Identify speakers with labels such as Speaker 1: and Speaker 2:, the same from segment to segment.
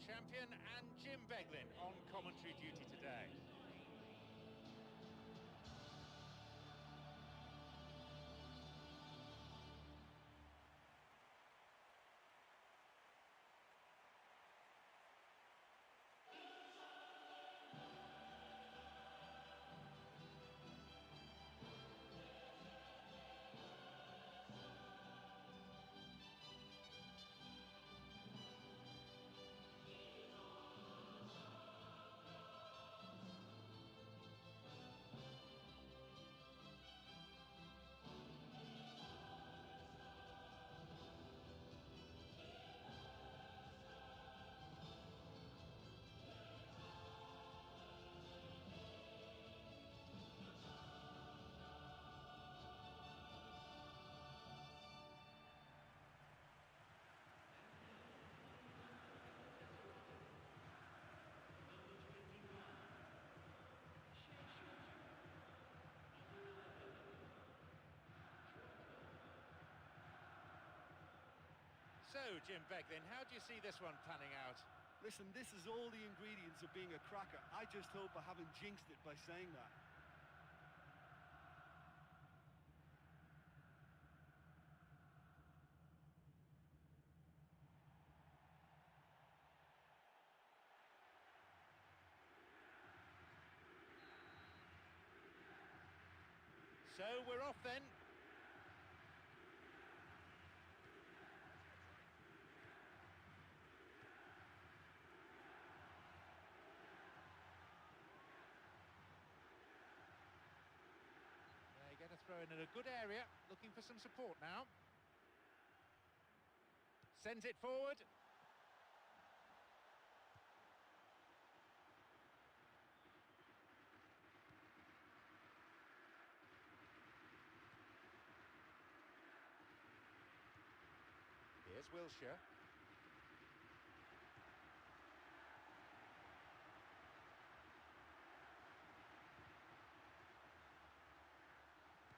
Speaker 1: champion, and Jim Beglin on commentary duty today. So, Jim Beglin, how do you see this one panning out?
Speaker 2: Listen, this is all the ingredients of being a cracker. I just hope I haven't jinxed it by saying that.
Speaker 1: So, we're off then. They get a throw in a good area, looking for some support now. Sends it forward. Here's Wilshere.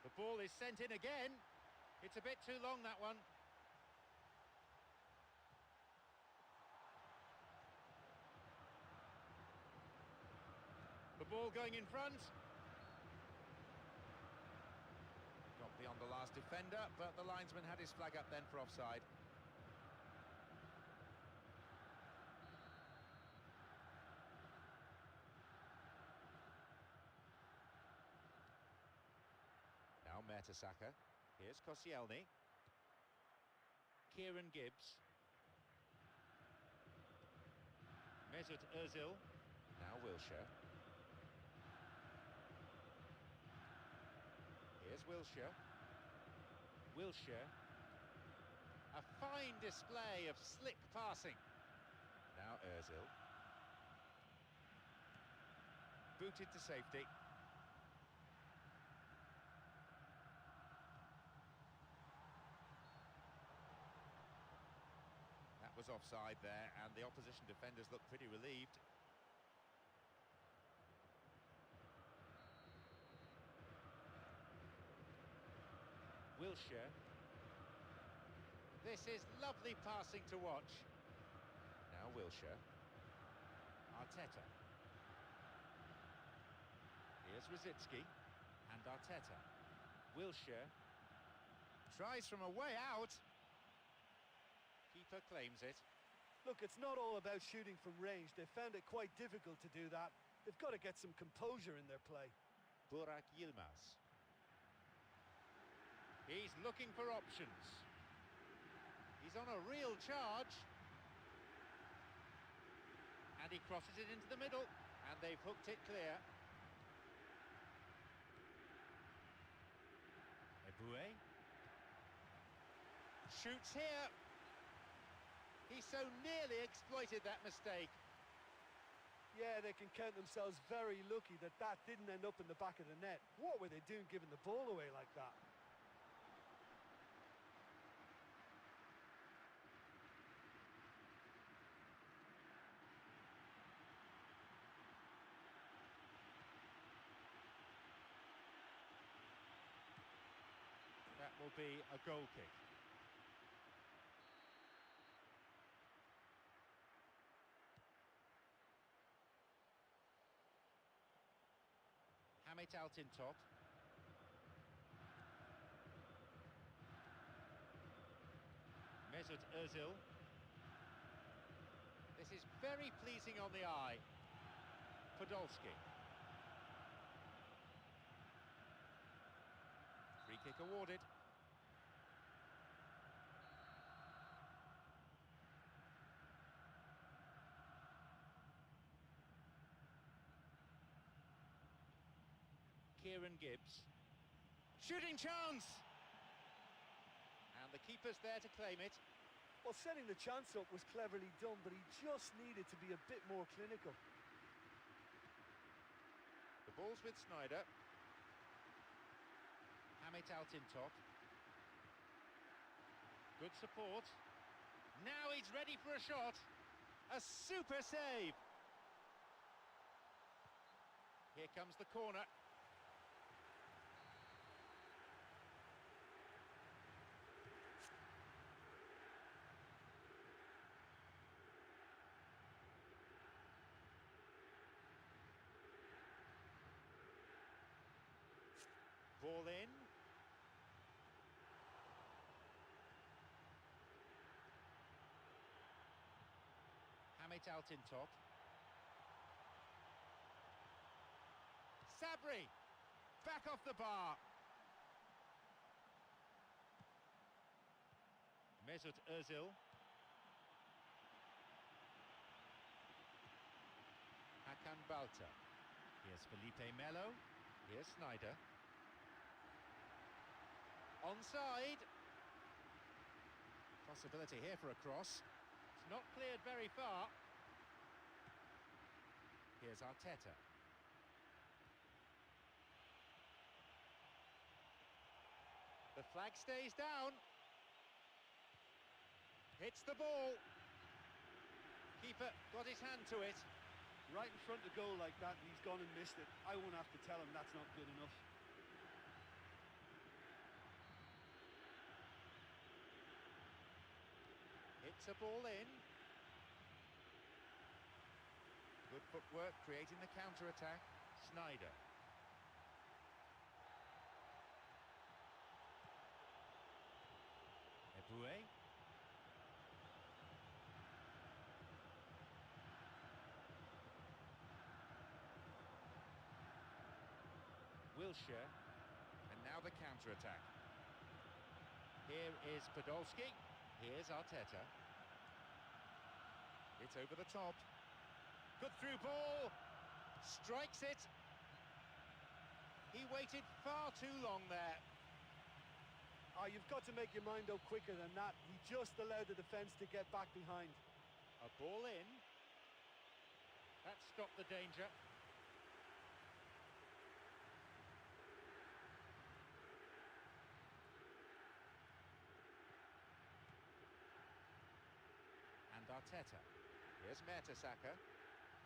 Speaker 1: The ball is sent in again. It's a bit too long, that one. The ball going in front. Got beyond the last defender, but the linesman had his flag up then for offside. Now Mertesacker. Here's Koscielny. Kieran Gibbs. Mesut Özil. Now Wilshere. Here's Wilshere. Wilshere. A fine display of slick passing. Now Özil. Booted to safety. That was offside there, and the opposition defenders look pretty relieved. Wilshere. This is lovely passing to watch. Now Wilshere. Arteta. Here's Rosicky and Arteta. Wilshere tries from a way out. Keeper claims it.
Speaker 2: Look, it's not all about shooting from range. They found it quite difficult to do that. They've got to get some composure in their play.
Speaker 1: Burak Yilmaz. He's looking for options. He's on a real charge. And he crosses it into the middle. And they've hooked it clear. Eboué. Shoots here. He so nearly exploited that mistake.
Speaker 2: Yeah, they can count themselves very lucky that that didn't end up in the back of the net. What were they doing giving the ball away like that?
Speaker 1: That will be a goal kick. Hamit out in top. Mesut Özil. This is very pleasing on the eye. Podolski. Free kick awarded. Kieran Gibbs. Shooting chance! And the keeper's there to claim it.
Speaker 2: Well, setting the chance up was cleverly done, but he just needed to be a bit more clinical.
Speaker 1: The ball's with Sneijder. Hamit out in top. Good support. Now he's ready for a shot. A super save. Here comes the corner. Ball in. Hamit out in top. Sabri! Back off the bar. Mesut Özil. Hakan Balta. Here's Felipe Melo. Here's Sneijder. Onside. Possibility here for a cross. It's not cleared very far. Here's Arteta. The flag stays down. Hits the ball. Keeper got his hand to it.
Speaker 2: Right in front of goal like that, and he's gone and missed it. I won't have to tell him that's not good enough.
Speaker 1: Hits a ball in. Good footwork, creating the counter-attack. Sneijder. Eboué. Wilshere. And now the counter-attack. Here is Podolski. Here's Arteta. It's over the top. Good through ball. Strikes it. He waited far too long there.
Speaker 2: Oh, you've got to make your mind up quicker than that. He just allowed the defence to get back behind.
Speaker 1: A ball in. That stopped the danger. And Arteta. Here's Mertesacker.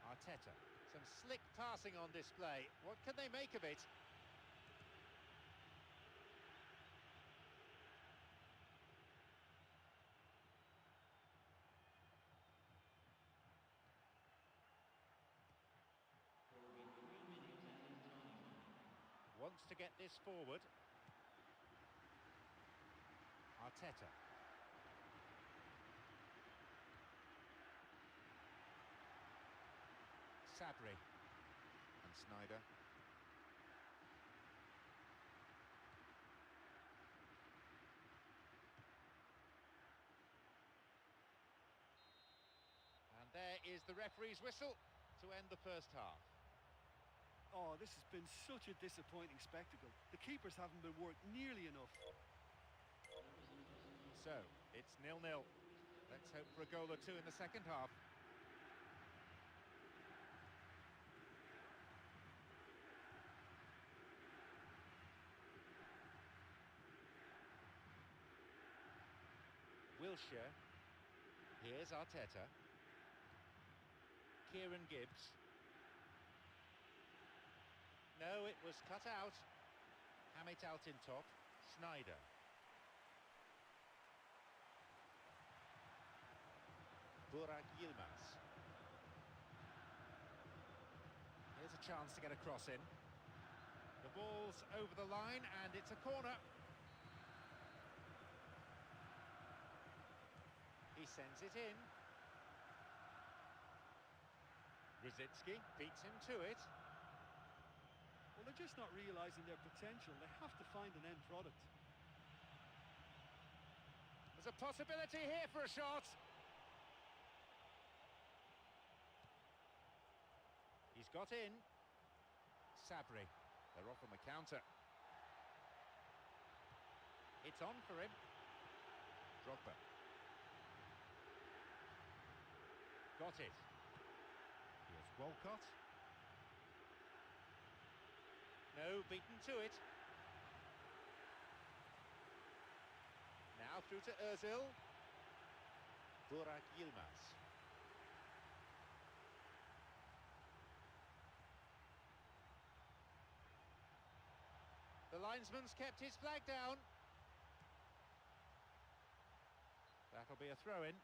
Speaker 1: Arteta. Some slick passing on display. What can they make of it? Wants to get this forward. Arteta. Sabri. And Sneijder. And there is the referee's whistle to end the first half.
Speaker 2: Oh, this has been such a disappointing spectacle. The keepers haven't been worked nearly enough.
Speaker 1: So, it's 0-0. Let's hope for a goal or two in the second half. Wilshere. Here's Arteta. Kieran Gibbs. No, it was cut out. Hamit out in top. Sneijder. Burak Yilmaz. Here's a chance to get a cross in. The ball's over the line and it's a corner. He sends it in. Rosicki beats him to it.
Speaker 2: Well, they're just not realising their potential. They have to find an end product.
Speaker 1: There's a possibility here for a shot. He's got in. Sabri. They're off on the counter. It's on for him. Drogba. Got it. Here's Walcott. No, beaten to it. Now through to Özil. Burak Yilmaz. The linesman's kept his flag down. That'll be a throw-in.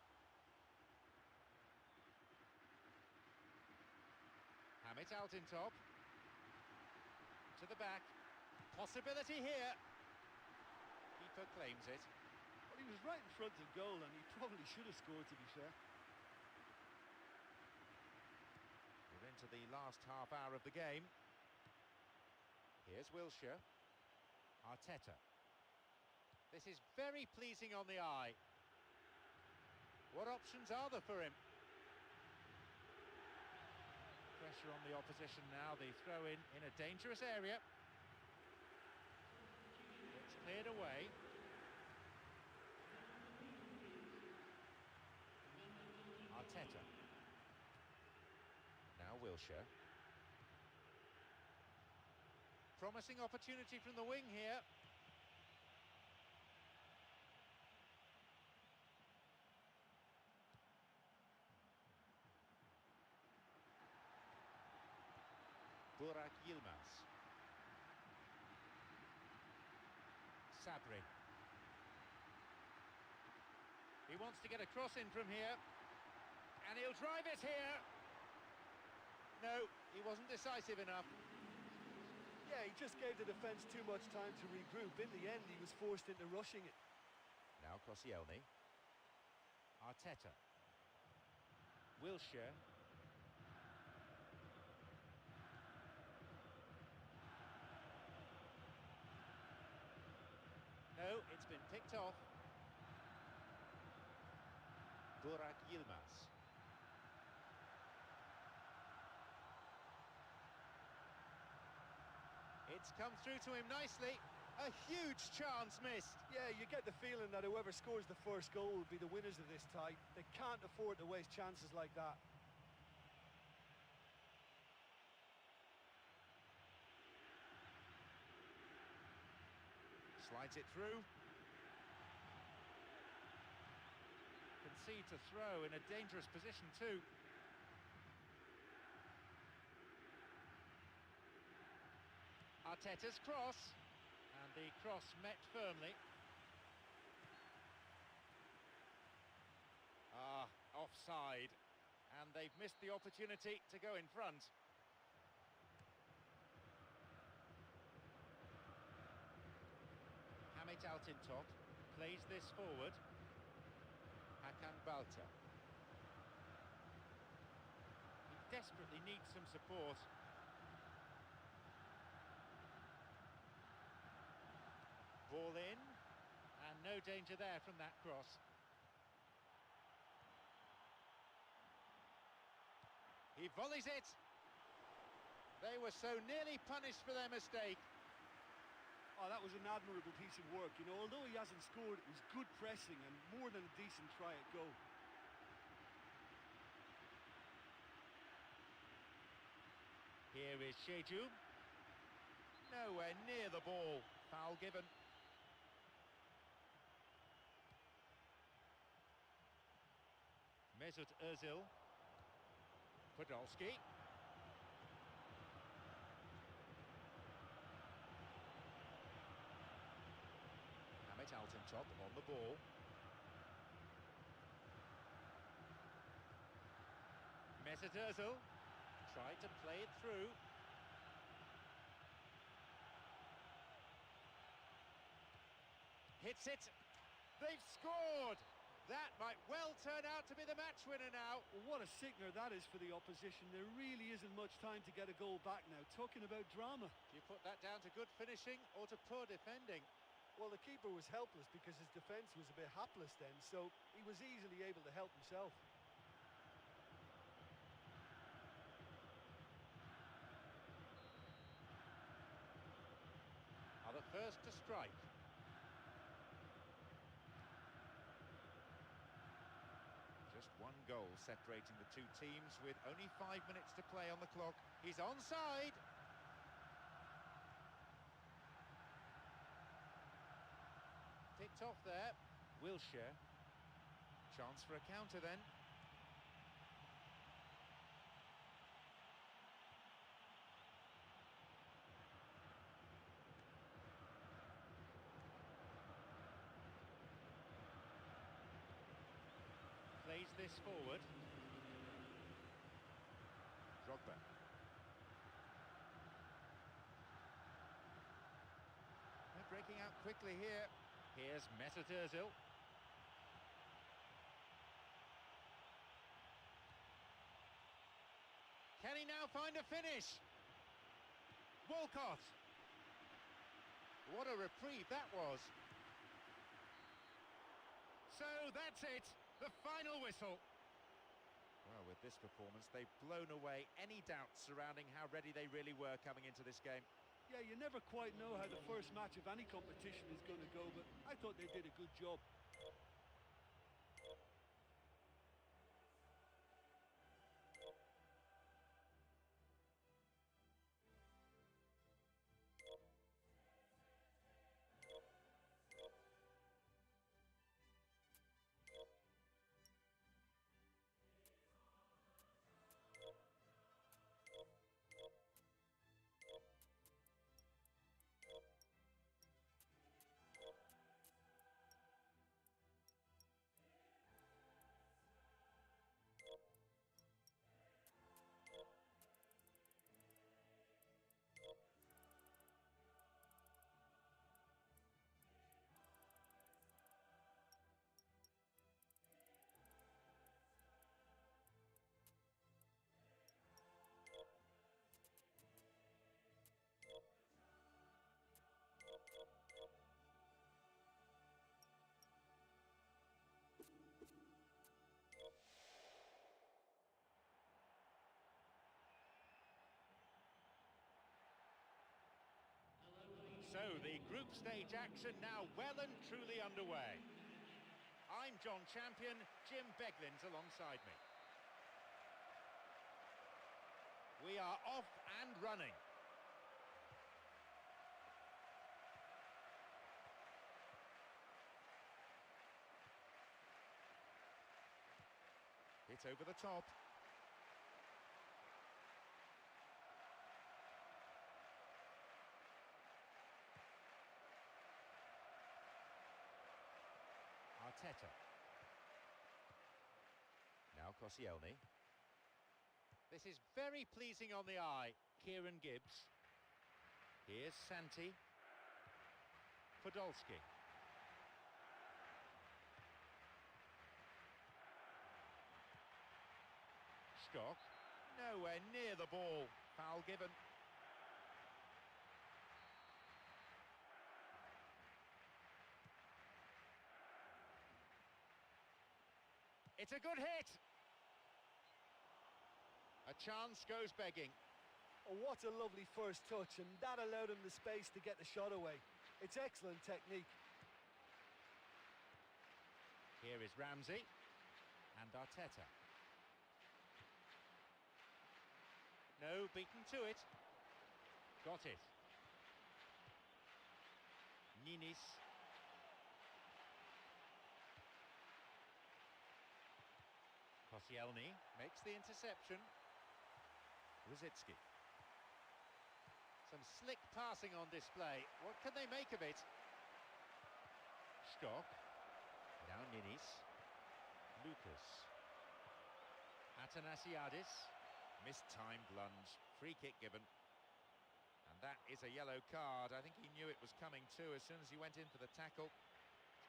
Speaker 1: Hamit Altintop. To the back. Possibility here. Keeper claims it.
Speaker 2: Well, he was right in front of goal and he probably should have scored, to be fair.
Speaker 1: We're into the last half hour of the game. Here's Wilshere. Arteta. This is very pleasing on the eye. What options are there for him? Pressure on the opposition now, the throw-in a dangerous area. It's cleared away. Arteta. Now Wilshere. Promising opportunity from the wing here. Burak Yilmaz. Sabri. He wants to get a cross in from here. And he'll drive it here. No, he wasn't decisive enough.
Speaker 2: Yeah, he just gave the defence too much time to regroup. In the end, he was forced into rushing it.
Speaker 1: Now Koscielny. Arteta. Wilshere. No, it's been picked off. Burak Yilmaz. It's come through to him nicely. A huge chance missed.
Speaker 2: Yeah, you get the feeling that whoever scores the first goal will be the winners of this tie. They can't afford to waste chances like that.
Speaker 1: Slides it through. Concede to throw in a dangerous position too. Arteta's cross, and the cross met firmly. Offside, and they've missed the opportunity to go in front. Hamit Altintop plays this forward. Hakan Balta. He desperately needs some support. Ball in, and no danger there from that cross. He volleys it. They were so nearly punished for their mistake.
Speaker 2: Oh, that was an admirable piece of work. You know, although he hasn't scored, it was good pressing and more than a decent try at goal.
Speaker 1: Here is Sheju. Nowhere near the ball. Foul given. Mesut Özil. Podolski. Hamit Altintop on the ball. Mesut Özil tried to play it through. Hits it. They've scored. That might well turn out to be the match winner now.
Speaker 2: Well, what a sickener that is for the opposition. There really isn't much time to get a goal back now. Talking about drama.
Speaker 1: Do you put that down to good finishing or to poor defending?
Speaker 2: Well, the keeper was helpless because his defence was a bit hapless then, so he was easily able to help himself.
Speaker 1: Are the first to strike. Just one goal separating the two teams with only 5 minutes to play on the clock. He's onside. Picked off there. Wilshere. Chance for a counter then. Plays this forward. Drogba. They're breaking out quickly here. Here's Mesut Ozil. Can he now find a finish? Walcott. What a reprieve that was. So that's it. The final whistle. Well, with this performance, they've blown away any doubts surrounding how ready they really were coming into this game.
Speaker 2: Yeah, you never quite know how the first match of any competition is going to go, but I thought they did a good job.
Speaker 1: So the group stage action now well and truly underway. I'm John Champion, Jim Beglin's alongside me. We are off and running. Hit over the top. Arteta. Now Koscielny. This is very pleasing on the eye. Kieran Gibbs. Here's Santi. Podolski. Stock. Nowhere near the ball. Foul given. It's a good hit. A chance goes begging.
Speaker 2: Oh, what a lovely first touch, and that allowed him the space to get the shot away. It's excellent technique.
Speaker 1: Here is Ramsey and Arteta. No, beaten to it. Got it. Ninis. Koscielny makes the interception. Rosicki. Some slick passing on display. What can they make of it? Stock. Now Ninis. Lucas. Athanasiadis. Mistimed lunge. Free kick given. And that is a yellow card. I think he knew it was coming too as soon as he went in for the tackle.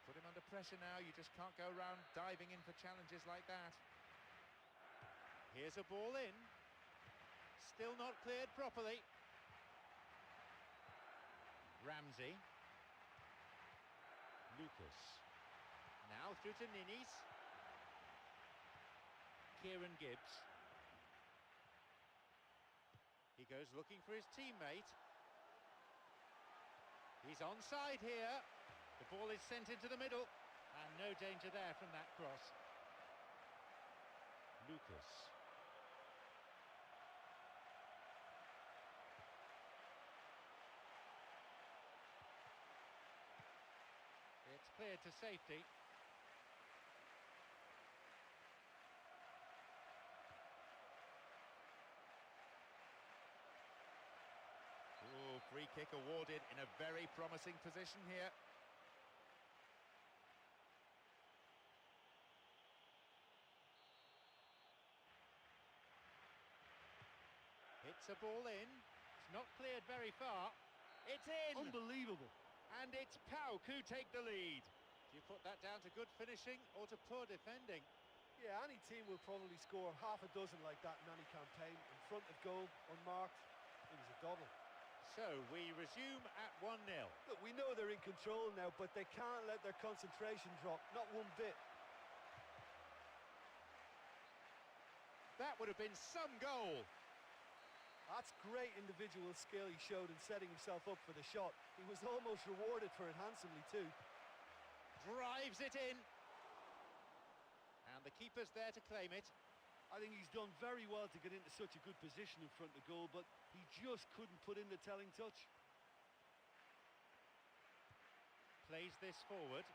Speaker 1: Put him under pressure now, you just can't go around diving in for challenges like that. Here's a ball in. Still not cleared properly. Ramsey. Lucas. Now through to Ninis. Kieran Gibbs. He goes looking for his teammate. He's onside here. The ball is sent into the middle. And no danger there from that cross. Lucas. It's cleared to safety. Oh, free kick awarded in a very promising position here. Hits a ball in. It's not cleared very far. It's in!
Speaker 2: Unbelievable.
Speaker 1: And it's Pauk who take the lead. Do you put that down to good finishing or to poor defending?
Speaker 2: Yeah, any team will probably score half a dozen like that in any campaign. In front of goal, unmarked. It was a double.
Speaker 1: So we resume at 1-0.
Speaker 2: Look, we know they're in control now, but they can't let their concentration drop. Not one bit.
Speaker 1: That would have been some goal.
Speaker 2: That's great individual skill he showed in setting himself up for the shot. He was almost rewarded for it handsomely too.
Speaker 1: Drives it in. And the keeper's there to claim it.
Speaker 2: I think he's done very well to get into such a good position in front of goal, but he just couldn't put in the telling touch.
Speaker 1: Plays this forward.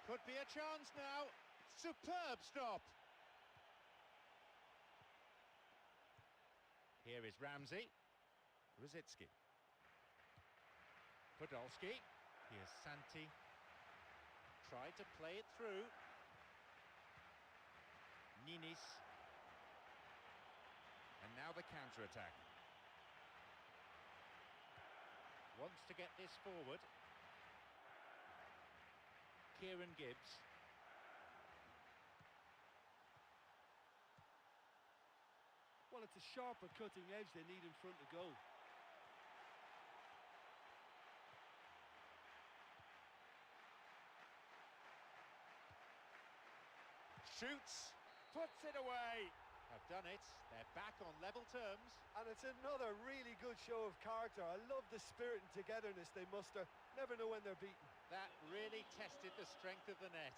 Speaker 1: Could be a chance now. Superb stop. Here is Ramsey. Rosicki. Podolski. Here's Santi. Tried to play it through. Ninis. And now the counter-attack. Wants to get this forward. Kieran Gibbs.
Speaker 2: Well, it's a sharper cutting edge they need in front of goal.
Speaker 1: Shoots, puts it away. Have done it. They're back on level terms.
Speaker 2: And it's another really good show of character. I love the spirit and togetherness they muster. Never know when they're beaten.
Speaker 1: That really tested the strength of the net.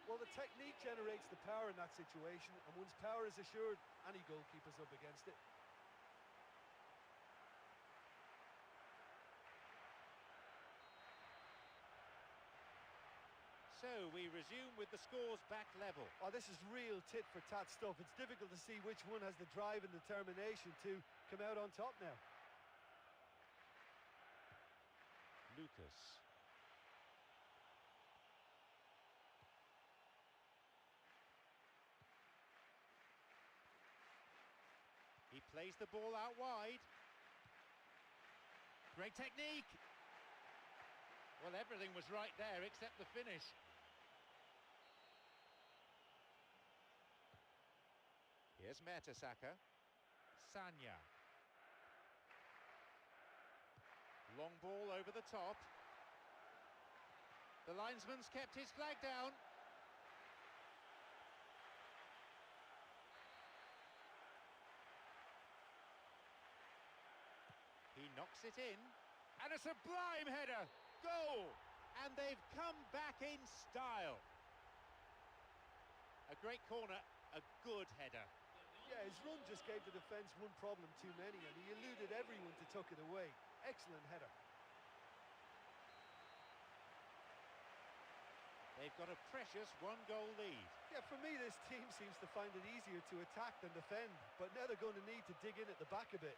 Speaker 2: Well, the technique generates the power in that situation, and once power is assured, any goalkeeper's up against it.
Speaker 1: So we resume with the scores back level.
Speaker 2: Oh, this is real tit-for-tat stuff. It's difficult to see which one has the drive and determination to come out on top now.
Speaker 1: Lucas. He plays the ball out wide. Great technique. Well, everything was right there except the finish. Here's Mertesacker. Sanya. Long ball over the top. The linesman's kept his flag down. He knocks it in. And a sublime header. Goal! And they've come back in style. A great corner, a good header.
Speaker 2: Yeah, his run just gave the defence one problem too many, and he eluded everyone to tuck it away. Excellent header.
Speaker 1: They've got a precious one-goal lead.
Speaker 2: Yeah, for me, this team seems to find it easier to attack than defend, but now they're going to need to dig in at the back a bit.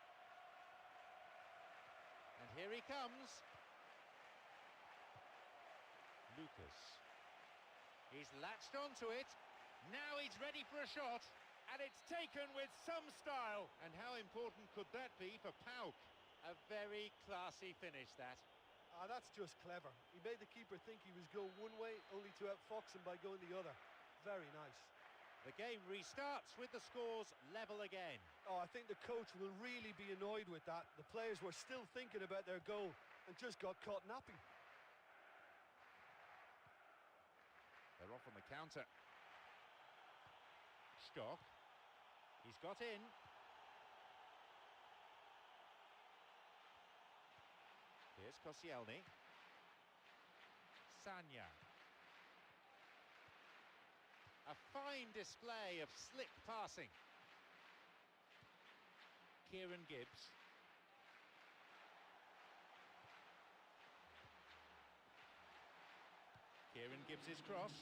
Speaker 1: And here he comes. Lucas. He's latched onto it. Now he's ready for a shot. And it's taken with some style. And how important could that be for Pauk? A very classy finish, that.
Speaker 2: Ah, that's just clever. He made the keeper think he was going one way, only to outfox him by going the other. Very nice.
Speaker 1: The game restarts with the scores level again.
Speaker 2: Oh, I think the coach will really be annoyed with that. The players were still thinking about their goal and just got caught napping.
Speaker 1: They're off on the counter. Stock. He's got in. Here's Koscielny. Sanya. A fine display of slick passing. Kieran Gibbs. Kieran Gibbs' cross.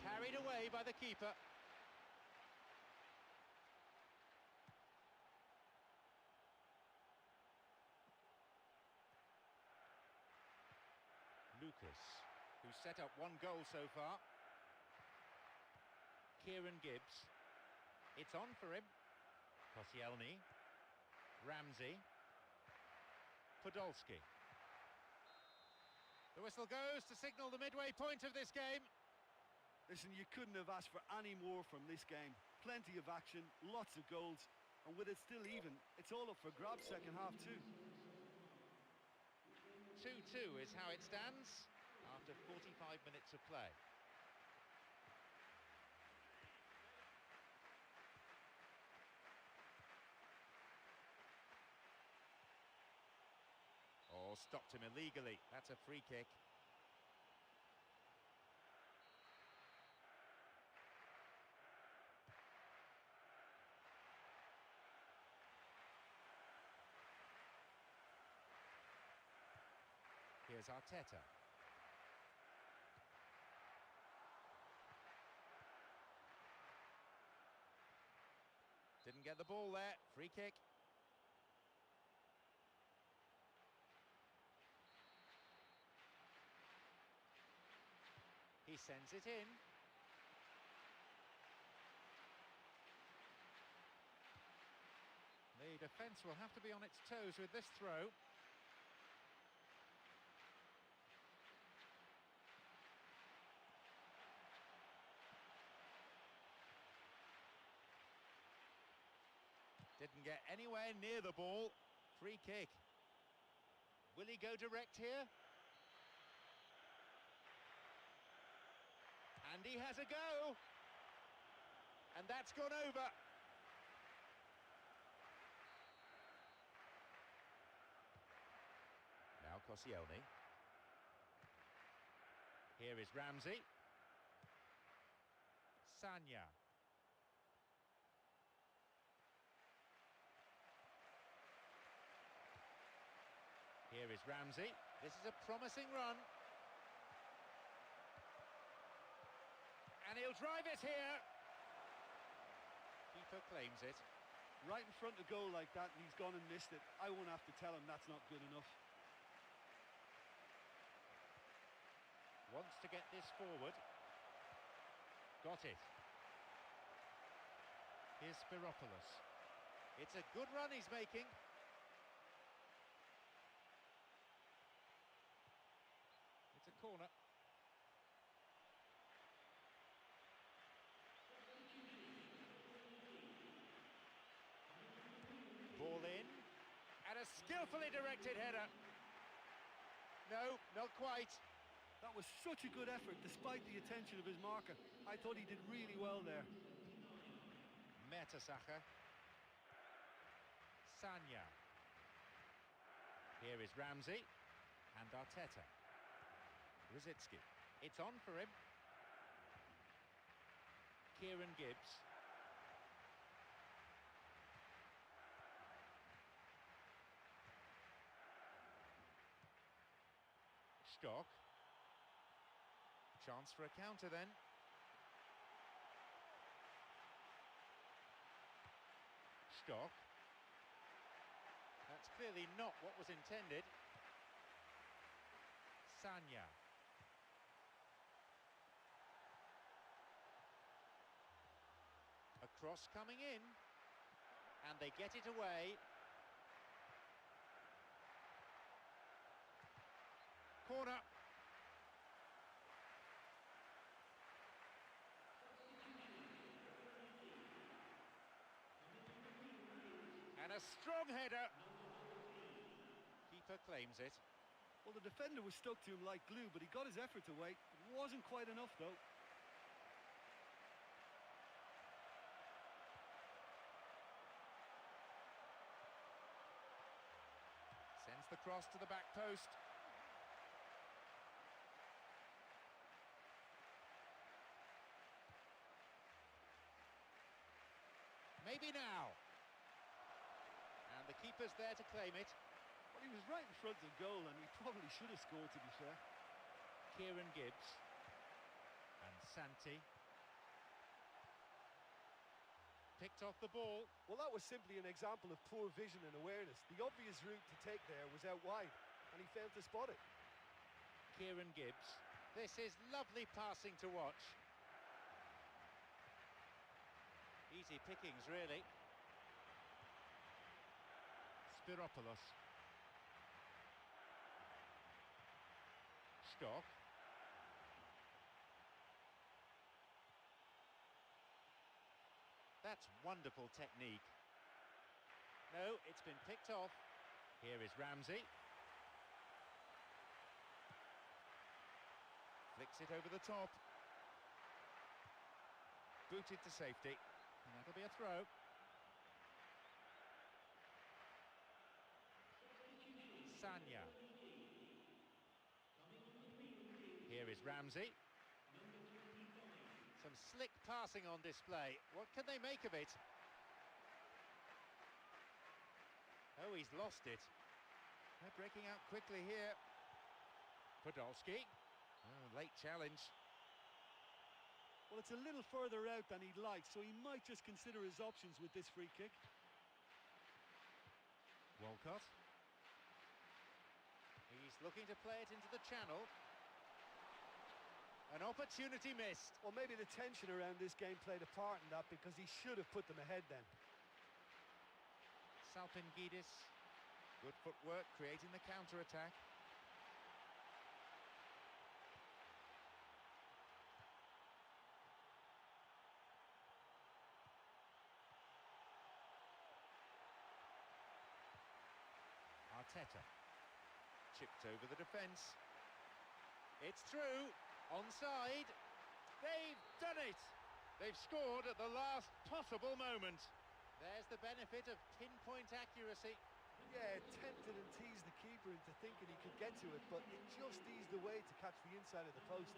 Speaker 1: Carried away by the keeper. Lucas, who set up one goal so far. Kieran Gibbs. It's on for him. Koscielny. Ramsey. Podolski. The whistle goes to signal the midway point of this game.
Speaker 2: Listen, you couldn't have asked for any more from this game. Plenty of action, lots of goals, and with it still even, it's all up for grabs second half too.
Speaker 1: 2-2 is how it stands after 45 minutes of play. Oh, stopped him illegally. That's a free kick. Here's Arteta. Didn't get the ball there. Free kick. He sends it in. The defence will have to be on its toes with this throw. Didn't get anywhere near the ball. Free kick. Will he go direct here? And he has a go. And that's gone over. Now Koscielny. Here is Ramsey. Sanya. Here is Ramsey. This is a promising run. And he'll drive it here. Keeper claims it.
Speaker 2: Right in front of goal like that, and he's gone and missed it. I won't have to tell him that's not good enough.
Speaker 1: Wants to get this forward. Got it. Here's Spiropoulos. It's a good run he's making. It's a corner. Ball in. And a skillfully directed header. No, not quite.
Speaker 2: That was such a good effort, despite the attention of his marker. I thought he did really well there.
Speaker 1: Mertesacker. Sanya. Here is Ramsey. And Arteta. Rosicki. It's on for him. Kieran Gibbs. Stock. Chance for a counter then. Stock. That's clearly not what was intended. Sanya. A Cross coming in, and they get it away. Corner. And a strong header. Keeper claims it.
Speaker 2: Well, the defender was stuck to him like glue, but he got his efforts away. It wasn't quite enough, though.
Speaker 1: Sends the cross to the back post. Maybe now. And the keeper's there to claim it.
Speaker 2: Well, he was right in front of goal, and he probably should have scored, to be fair.
Speaker 1: Kieran Gibbs. And Santi. Picked off the ball.
Speaker 3: Well, that was simply an example of poor vision and awareness. The obvious route to take there was out wide, and he failed to spot it.
Speaker 1: Kieran Gibbs. This is lovely passing to watch. Easy pickings, really. Spiropoulos. Stock. That's wonderful technique. No, it's been picked off. Here is Ramsey. Flicks it over the top. Booted to safety. And that'll be a throw. Sanya. Here is Ramsey. Some slick passing on display. What can they make of it? Oh, he's lost it. They're breaking out quickly here. Podolski. Oh, late challenge.
Speaker 2: Well, it's a little further out than he'd like, so he might just consider his options with this free kick.
Speaker 1: Walcott. He's looking to play it into the channel. An opportunity missed.
Speaker 3: Well, maybe the tension around this game played a part in that, because he should have put them ahead then.
Speaker 1: Salpingidis. Good footwork, creating the counter-attack. Arteta. Chipped over the defence. It's through. Onside. They've done it. They've scored at the last possible moment. There's the benefit of pinpoint accuracy.
Speaker 3: Yeah, it tempted and teased the keeper into thinking he could get to it, but it just eased away to catch the inside of the post.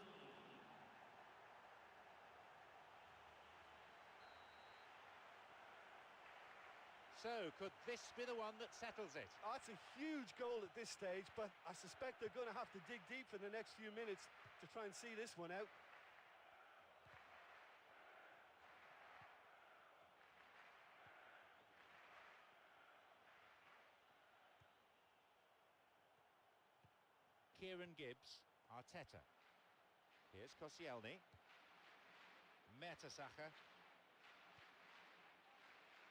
Speaker 1: So, could this be the one that settles it?
Speaker 3: Oh, that's a huge goal at this stage, but I suspect they're going to have to dig deep for the next few minutes to try and see this one out.
Speaker 1: Kieran Gibbs, Arteta. Here's Koscielny. Mertesacker.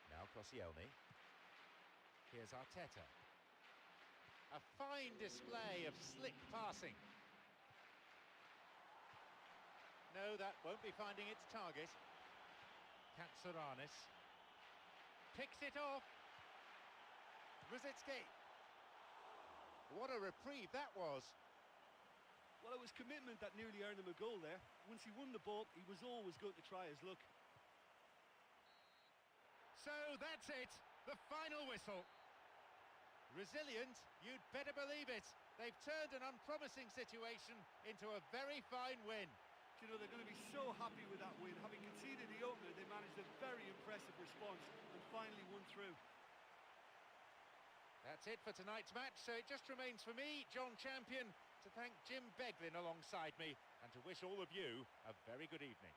Speaker 1: Now Koscielny. Here's Arteta. A fine display of slick passing. No, that won't be finding its target. Katsuranis. Picks it off. Ruzicki. What a reprieve that was.
Speaker 2: Well, it was commitment that nearly earned him a goal there. Once he won the ball, he was always going to try his luck.
Speaker 1: So that's it, the final whistle. Resilient, you'd better believe it. They've turned an unpromising situation into a very fine win.
Speaker 2: You know, they're going to be so happy with that win. Having conceded the opener, they managed a very impressive response and finally won through.
Speaker 1: That's it for tonight's match, so it just remains for me, John Champion, to thank Jim Beglin alongside me and to wish all of you a very good evening.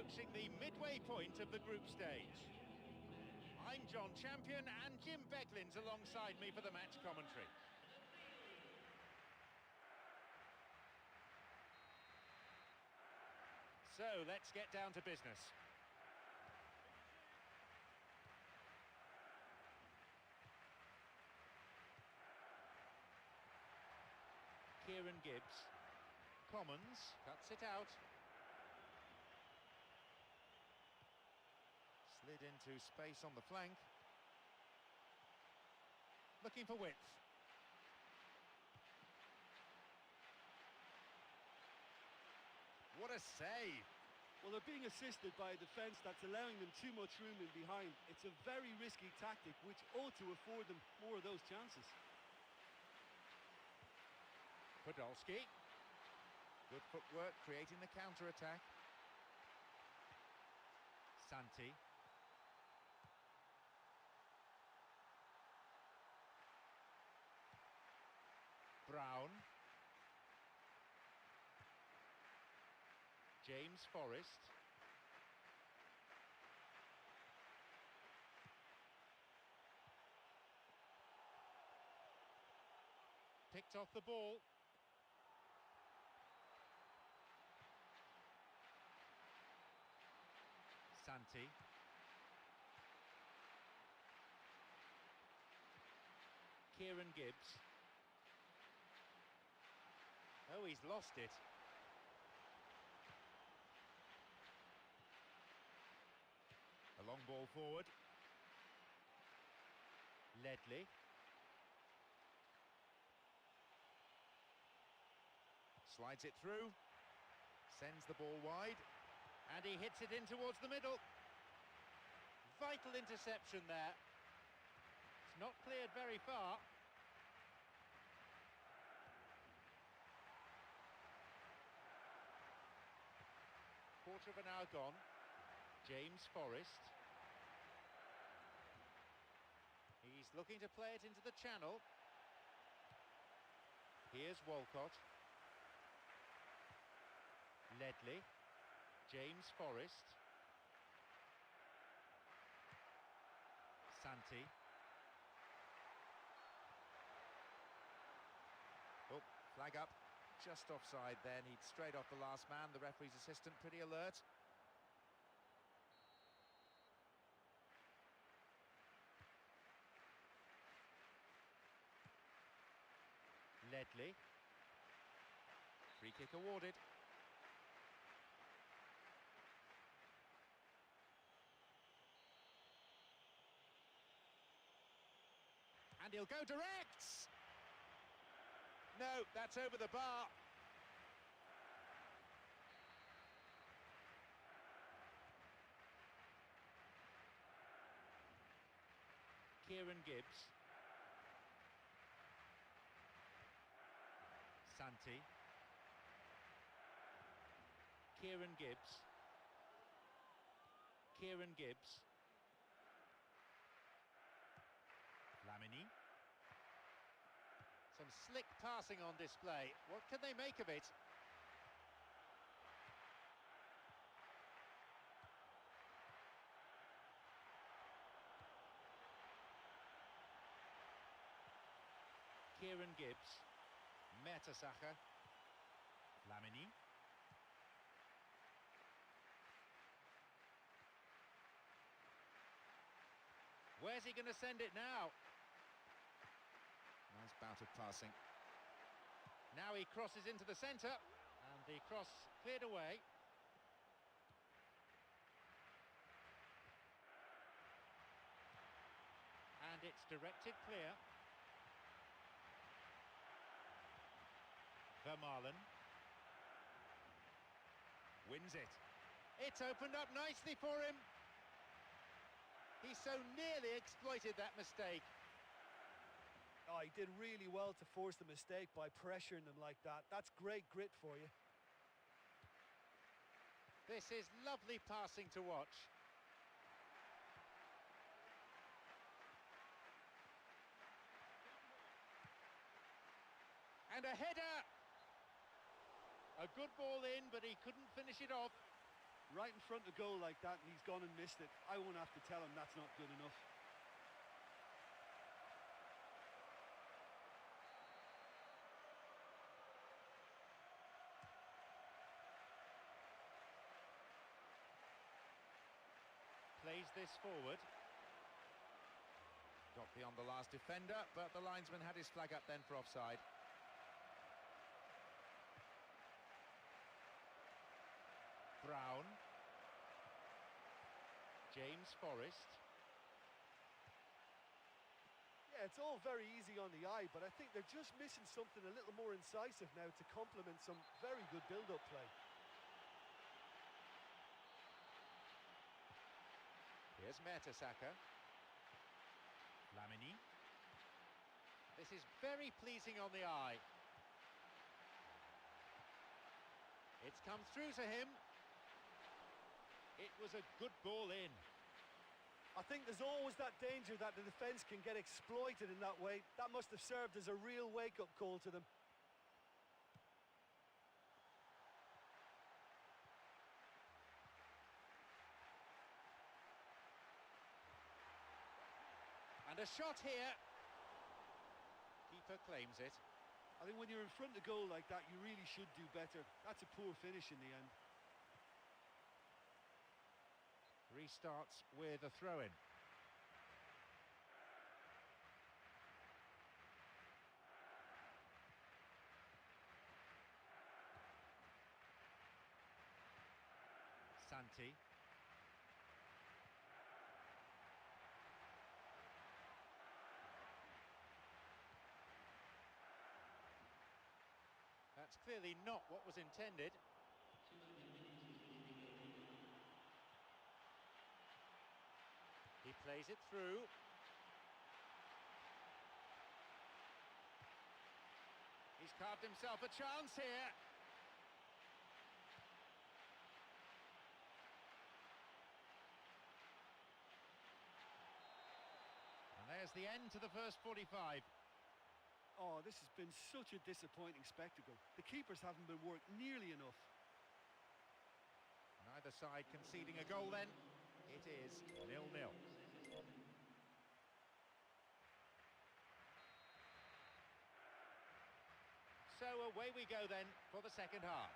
Speaker 1: approaching the midway point of the group stage. I'm John Champion and Jim Beglin's alongside me for the match commentary. So let's get down to business. Kieran Gibbs. Commons cuts it out. Slid into space on the flank. Looking for width. What a save!
Speaker 2: Well, they're being assisted by a defence that's allowing them too much room in behind. It's a very risky tactic which ought to afford them more of those chances.
Speaker 1: Podolski. Good footwork, creating the counter-attack. Santi. Brown. James Forrest. Picked off the ball. Santi. Kieran Gibbs. Oh, he's lost it. A long ball forward. Ledley. Slides it through. Sends the ball wide. And he hits it in towards the middle. Vital interception there. It's not cleared very far. Quarter of an hour gone. James Forrest. He's looking to play it into the channel. Here's Walcott. Ledley. James Forrest. Santi. Oh, flag up. Just offside then. He'd straight off the last man. The referee's assistant pretty alert. Ledley. Free kick awarded. And he'll go direct! No, that's over the bar. Kieran Gibbs. Santi. Kieran Gibbs. Kieran Gibbs. Lamini. Some slick passing on display. What can they make of it? Kieran Gibbs. Mertesacker. Lamini. Where's he going to send it now? Nice bout of passing. Now he crosses into the centre, and the cross cleared away. And it's directed clear. Vermaelen wins it. It's opened up nicely for him. He so nearly exploited that mistake.
Speaker 3: Oh, he did really well to force the mistake by pressuring them like that. That's great grit for you.
Speaker 1: This is lovely passing to watch. And a header! A good ball in, but he couldn't finish it off.
Speaker 2: Right in front of goal like that, and he's gone and missed it. I won't have to tell him that's not good enough.
Speaker 1: Plays this forward. Got beyond the last defender, but the linesman had his flag up then for offside. Brown. James Forrest.
Speaker 3: Yeah, it's all very easy on the eye, but I think they're just missing something a little more incisive now to complement some very good build-up play.
Speaker 1: Here's Mertesacker. Lamini. This is very pleasing on the eye. It's come through to him. It was a good ball in.
Speaker 3: I think there's always that danger that the defence can get exploited in that way. That must have served as a real wake-up call to them.
Speaker 1: And a shot here. Keeper claims it.
Speaker 2: I think when you're in front of goal like that, you really should do better. That's a poor finish in the end.
Speaker 1: Restarts with a throw-in. Santi. That's clearly not what was intended. He plays it through. He's carved himself a chance here. And there's the end to the first 45.
Speaker 2: Oh, this has been such a disappointing spectacle. The keepers haven't been worked nearly enough.
Speaker 1: Neither side conceding a goal then. It is 0-0. So away we go then for the second half.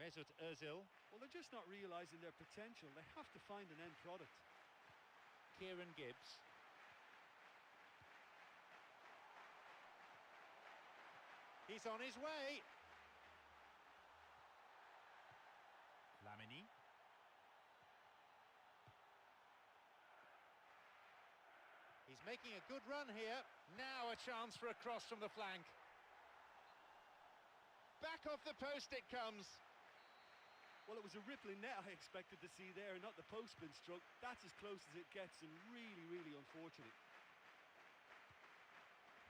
Speaker 1: Mesut Özil.
Speaker 2: Well, they're just not realising their potential. They have to find an end product.
Speaker 1: Kieran Gibbs. He's on his way. Lamini. He's making a good run here. Now a chance for a cross from the flank. Back off the post it comes.
Speaker 2: Well, it was a rippling net I expected to see there, not the post been struck. That's as close as it gets, and really, really unfortunate.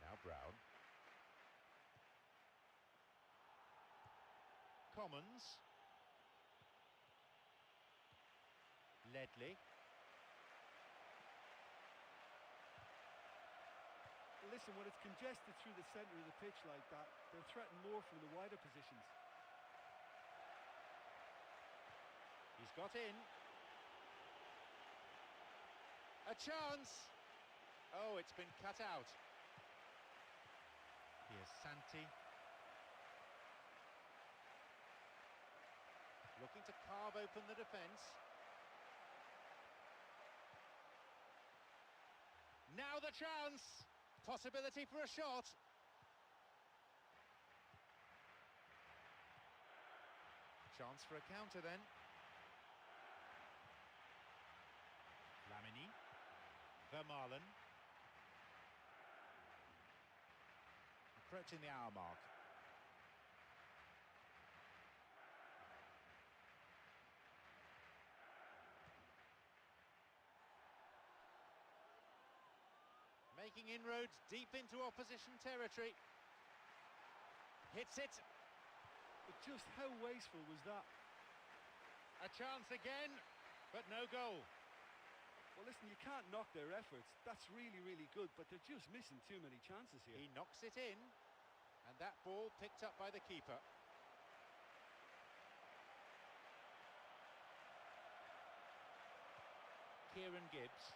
Speaker 1: Now Brown. Commons. Ledley.
Speaker 2: Listen, when it's congested through the centre of the pitch like that, they're threatened more from the wider positions.
Speaker 1: He's got in. A chance. Oh, it's been cut out. Here's Santi. Looking to carve open the defence. Now the chance. Possibility for a shot. Chance for a counter then. Lamini. Vermaelen. Approaching the hour mark. Making inroads deep into opposition territory. Hits it.
Speaker 2: But just how wasteful was that?
Speaker 1: A chance again, but no goal.
Speaker 2: Well, listen, you can't knock their efforts. That's really, really good, but they're just missing too many chances here.
Speaker 1: He knocks it in, and that ball picked up by the keeper. Kieran Gibbs.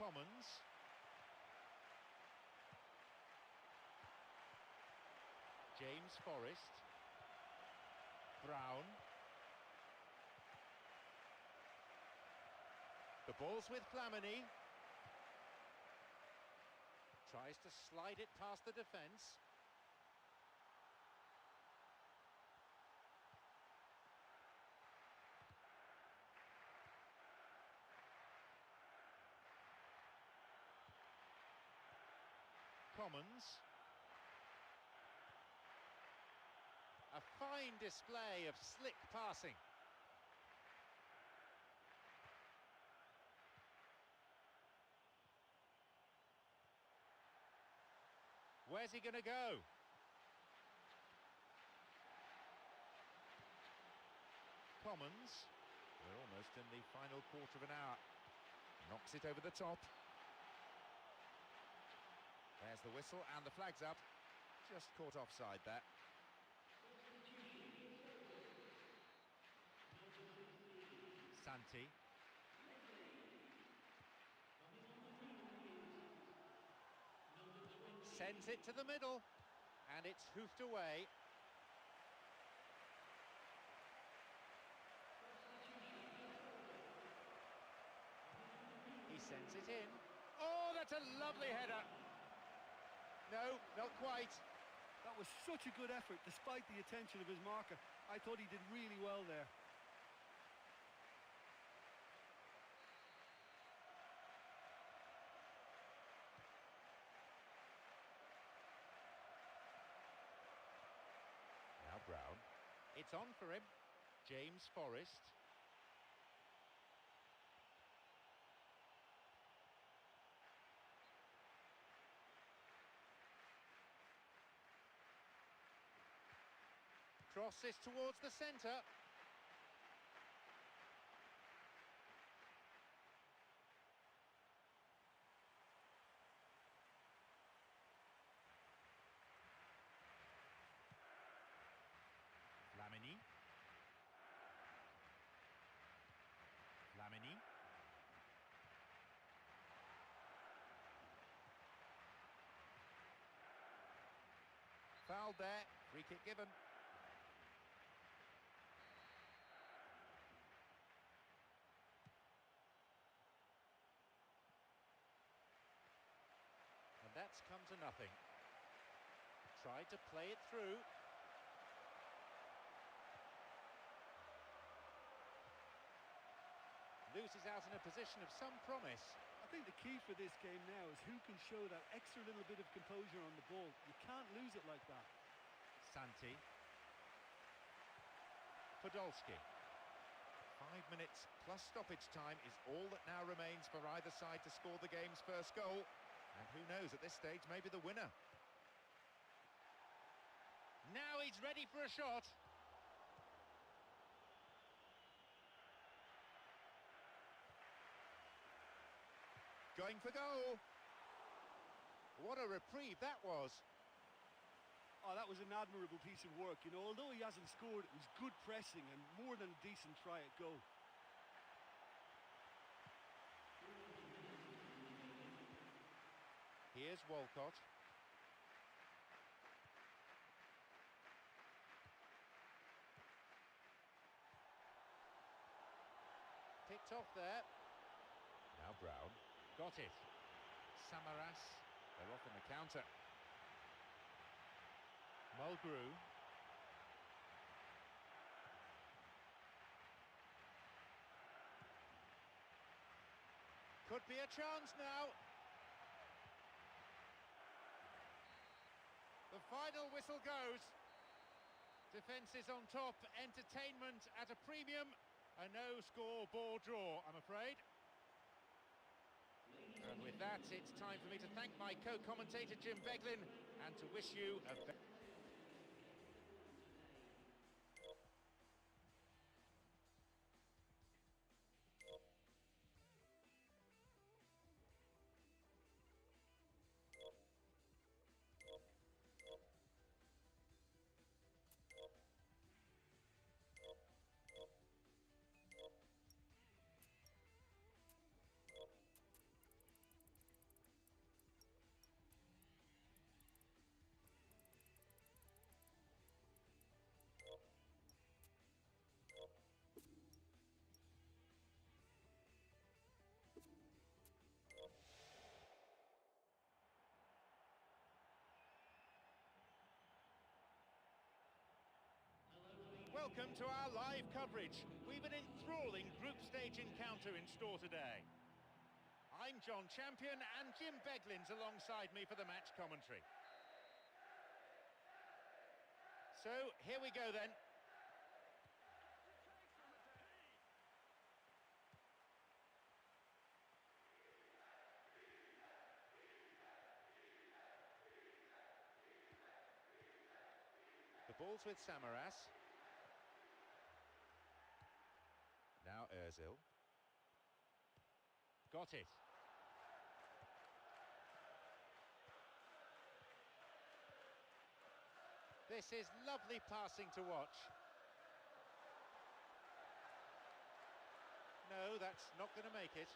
Speaker 1: Commons. James Forrest. Brown. The ball's with Flamini. Tries to slide it past the defence. Commons. A fine display of slick passing. Where's he going to go? Commons. We're almost in the final quarter of an hour. Knocks it over the top. There's the whistle and the flag's up. Just caught offside there. Santi. Sends it to the middle, and it's hoofed away. He sends it in. Oh, that's a lovely header. No, not quite.
Speaker 2: That was such a good effort, despite the attention of his marker. I thought he did really well there.
Speaker 1: Now Brown. It's on for him. James Forrest. Crosses towards the centre. Flamini. Flamini. Fouled there. Free kick given. And that's come to nothing. Tried to play it through. Loses out in a position of some promise.
Speaker 2: I think the key for this game now is who can show that extra little bit of composure on the ball. You can't lose it like that.
Speaker 1: Santi. Podolski. 5 minutes plus stoppage time is all that now remains for either side to score the game's first goal. And who knows, at this stage, maybe the winner. Now he's ready for a shot. Going for goal. What a reprieve that was.
Speaker 2: Oh, that was an admirable piece of work. You know, although he hasn't scored, it was good pressing and more than a decent try at goal.
Speaker 1: Here's Walcott. Picked off there. Now Brown. Got it. Samaras. They're off in the counter. Mulgrew. Could be a chance now. The final whistle goes. Defence is on top. Entertainment at a premium. A no-score ball draw, I'm afraid. And with that, it's time for me to thank my co-commentator Jim Beglin and to wish you a very... Welcome to our live coverage. We've an enthralling group stage encounter in store today. I'm John Champion and Jim Beglin's alongside me for the match commentary. So, here we go then. The ball's with Samaras. Now Ozil. Got it. This is lovely passing to watch. No, that's not going to make it.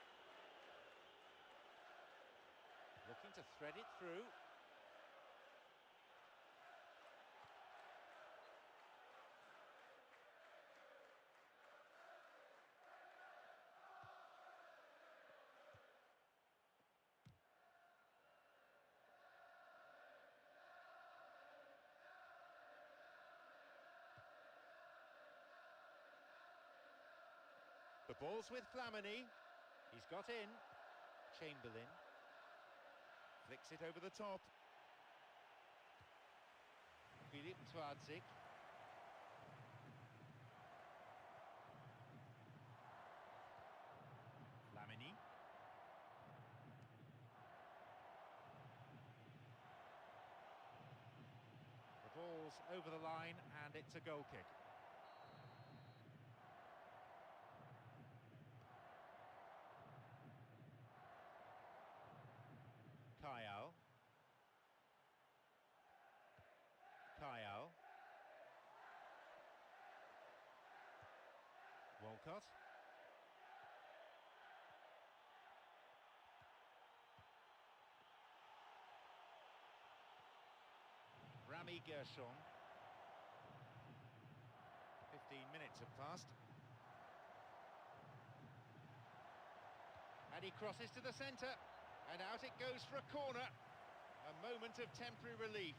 Speaker 1: Looking to thread it through. The ball's with Flamini. He's got in. Chamberlain. Flicks it over the top. Filip Twadzik. Flamini. The ball's over the line and it's a goal kick. Kyle. Walcott. Rami Gershon. 15 minutes have passed. And he crosses to the centre. And out it goes for a corner. A moment of temporary relief.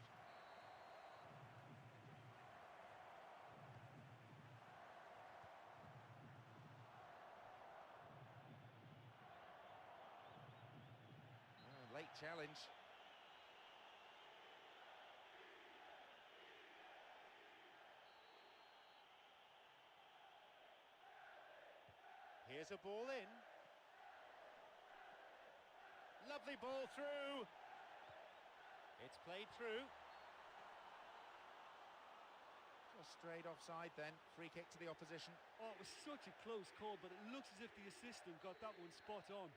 Speaker 1: Late challenge. Here's a ball in. Lovely ball through. It's played through. Just straight offside then. Free kick to the opposition.
Speaker 2: Oh, it was such a close call, but it looks as if the assistant got that one spot on.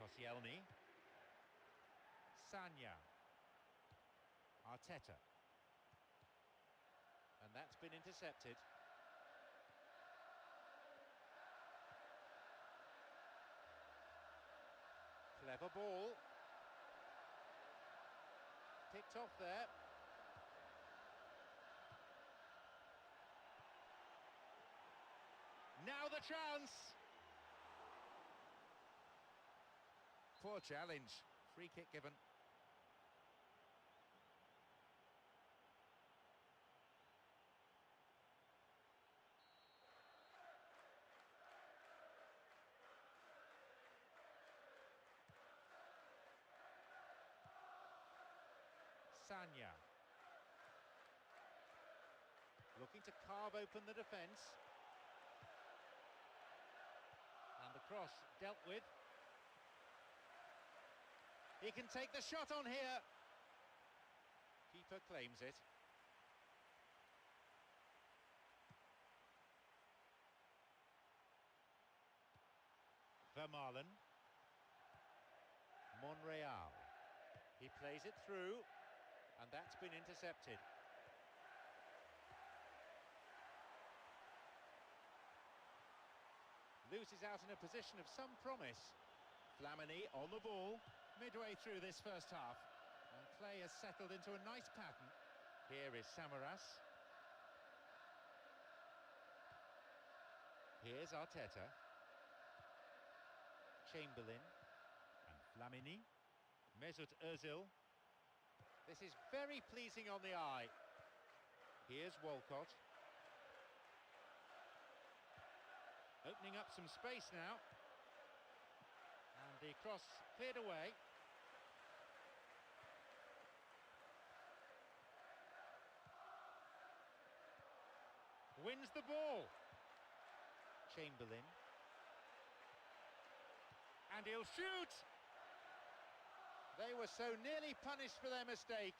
Speaker 1: Koscielny. Sanya. Arteta. And that's been intercepted. Clever ball. Picked off there. Now the chance. Poor challenge. Free kick given. Sanya. Looking to carve open the defence. And the Cross dealt with. He can take the shot on here. Keeper claims it. Vermaelen. Monreal. He plays it through, and that's been intercepted. Loses out in a position of some promise. Flamini on the ball, midway through this first half. And play has settled into a nice pattern. Here is Samaras. Here's Arteta. Chamberlain. And Flamini. Mesut Ozil. This is very pleasing on the eye. Here's Walcott. Opening up some space now. And the cross cleared away. Wins the ball. Chamberlain. And he'll shoot! They were so nearly punished for their mistake.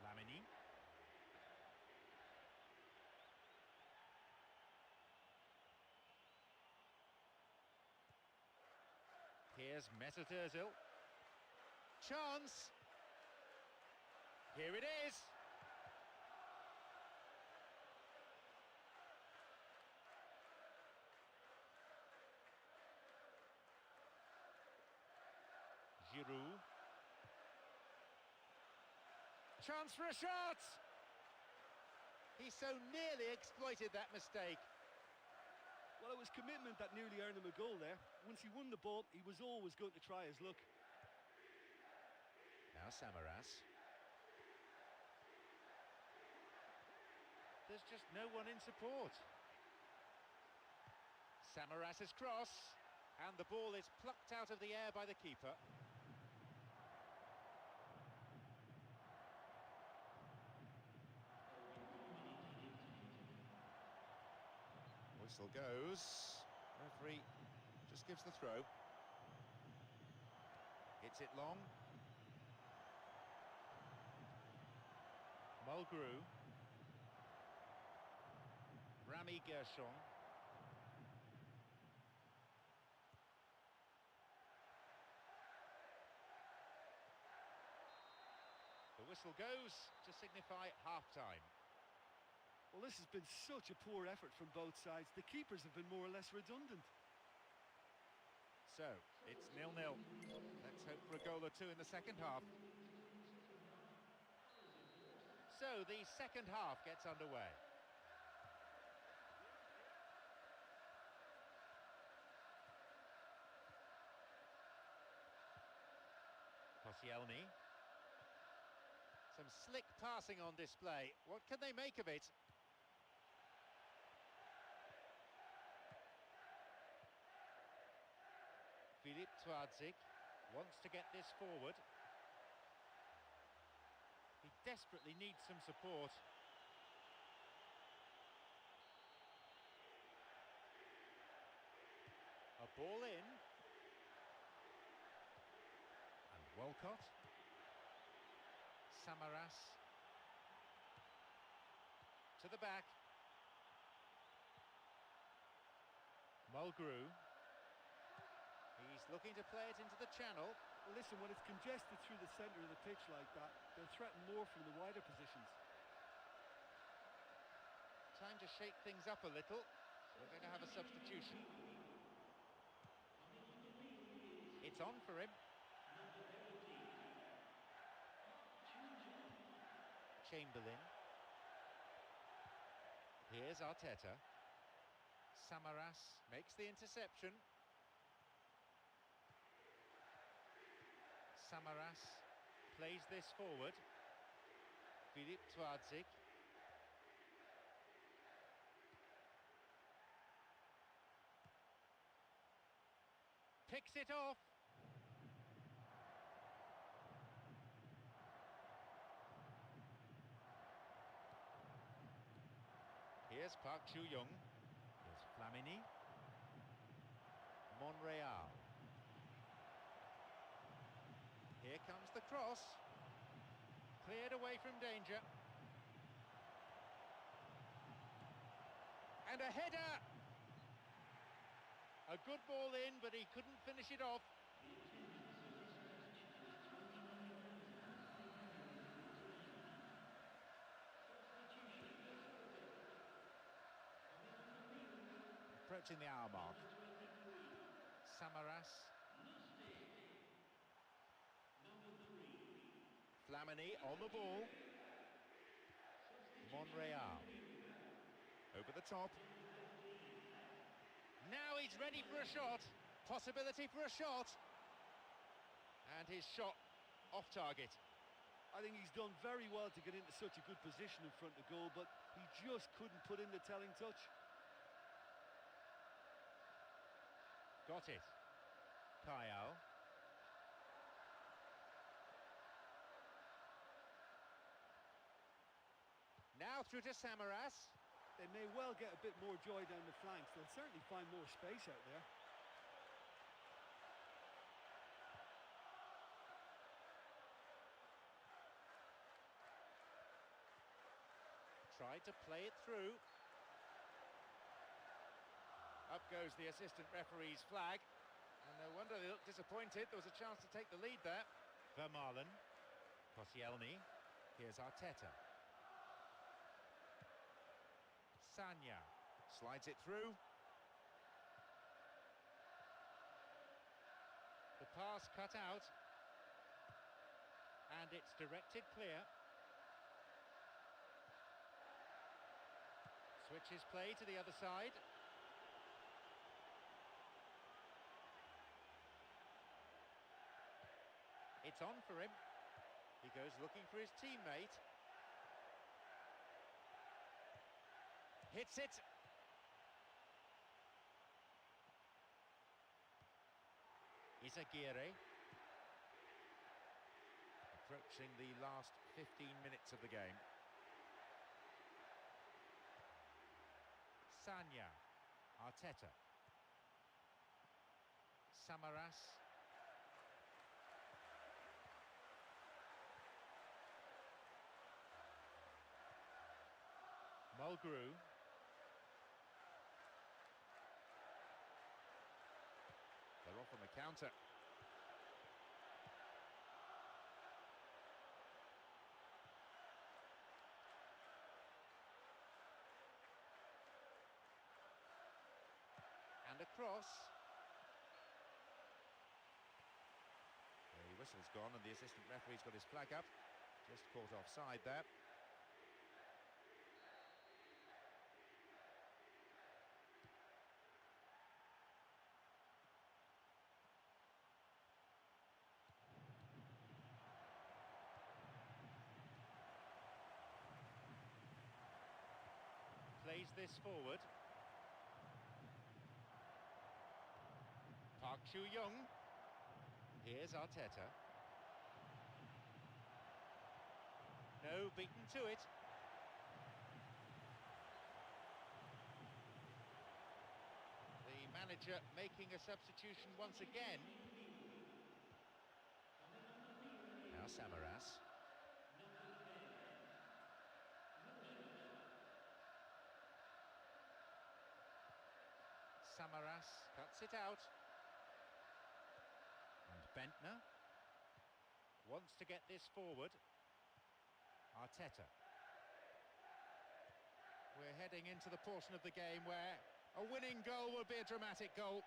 Speaker 1: Flamini. Here's Mesut Ozil. Chance. Here it is. Giroud. Chance for a shot! He so nearly exploited that mistake.
Speaker 2: Well, it was commitment that nearly earned him a goal there. Once he won the ball, he was always going to try his luck.
Speaker 1: Now Samaras. There's just no one in support. Samaras' cross, and the ball is plucked out of the air by the keeper. Whistle goes. Referee just gives the throw. Hits it long. Mulgrew. Rami Gershon. The whistle goes to signify half-time.
Speaker 2: Well, this has been such a poor effort from both sides. The keepers have been more or less redundant.
Speaker 1: So, it's 0-0. Let's hope for a goal or two in the second half. So, the second half gets underway. Koscielny. Some slick passing on display. What can they make of it? Filip Twadzik wants to get this forward. He desperately needs some support. A ball in. And Walcott. Samaras. To the back. Mulgrew. He's looking to play it into the channel.
Speaker 2: Well, listen, when it's congested through the centre of the pitch like that, they'll threaten more from the wider positions.
Speaker 1: Time to shake things up a little. We're going to have a substitution. It's on for him. Chamberlain. Here's Arteta. Samaras makes the interception. Samaras plays this forward. Filip Twadzik. Picks it off. Here's Park Chu-young. Here's Flamini. Monreal. Here comes the cross. Cleared away from danger. And a header! A good ball in, but he couldn't finish it off. Approaching the hour mark. Samaras. Flamini on the ball. Monreal. Over the top. Now he's ready for a shot. Possibility for a shot. And his shot off target.
Speaker 2: I think he's done very well to get into such a good position in front of goal, but he just couldn't put in the telling touch.
Speaker 1: Got it. Kyle. Now through to Samaras.
Speaker 2: They may well get a bit more joy down the flanks. They'll certainly find more space out there.
Speaker 1: Tried to play it through. Up goes the assistant referee's flag. And no wonder they look disappointed. There was a chance to take the lead there. Vermaelen. Koscielny. Here's Arteta. Sanya slides it through. The pass cut out. And it's directed clear. Switches play to the other side. It's on for him. He goes looking for his teammate. Hits it. Izaguirre. Approaching the last 15 minutes of the game. Sanya. Arteta. Samaras. Mulgrew. They're off on the counter. And a cross. The whistle's gone and the assistant referee's got his flag up. Just caught offside there. Plays this forward. Park Chu-young. Here's Arteta. No, beaten to it. The manager making a substitution once again. Now Samaras. Samaras cuts it out. And Bentner wants to get this forward. Arteta. We're heading into the portion of the game where a winning goal will be a dramatic goal.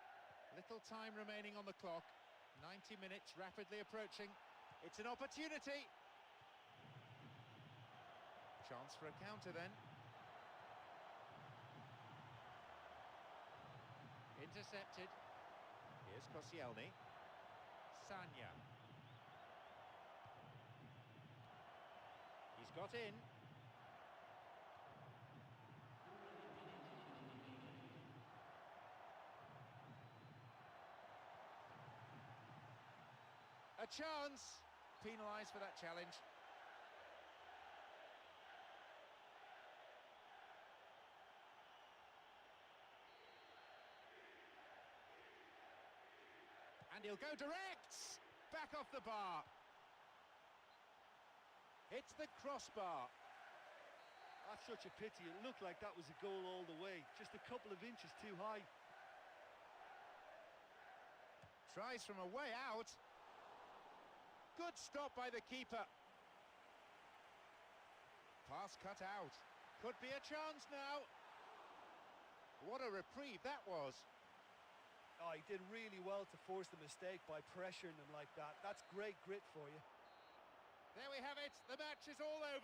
Speaker 1: Little time remaining on the clock. 90 minutes rapidly approaching. It's an opportunity. Chance for a counter then. Intercepted. Here's Koscielny. Sanya. He's got in. A chance. Penalised for that challenge. he'll go direct! Back off the bar. Hits the crossbar.
Speaker 2: That's such a pity. It looked like that was a goal all the way. Just a couple of inches too high.
Speaker 1: Tries from a way out. Good stop by the keeper. Pass cut out. Could be a chance now. What a reprieve that was.
Speaker 3: Oh, he did really well to force the mistake by pressuring them like that. That's great grit for you.
Speaker 1: There we have it. The match is all over.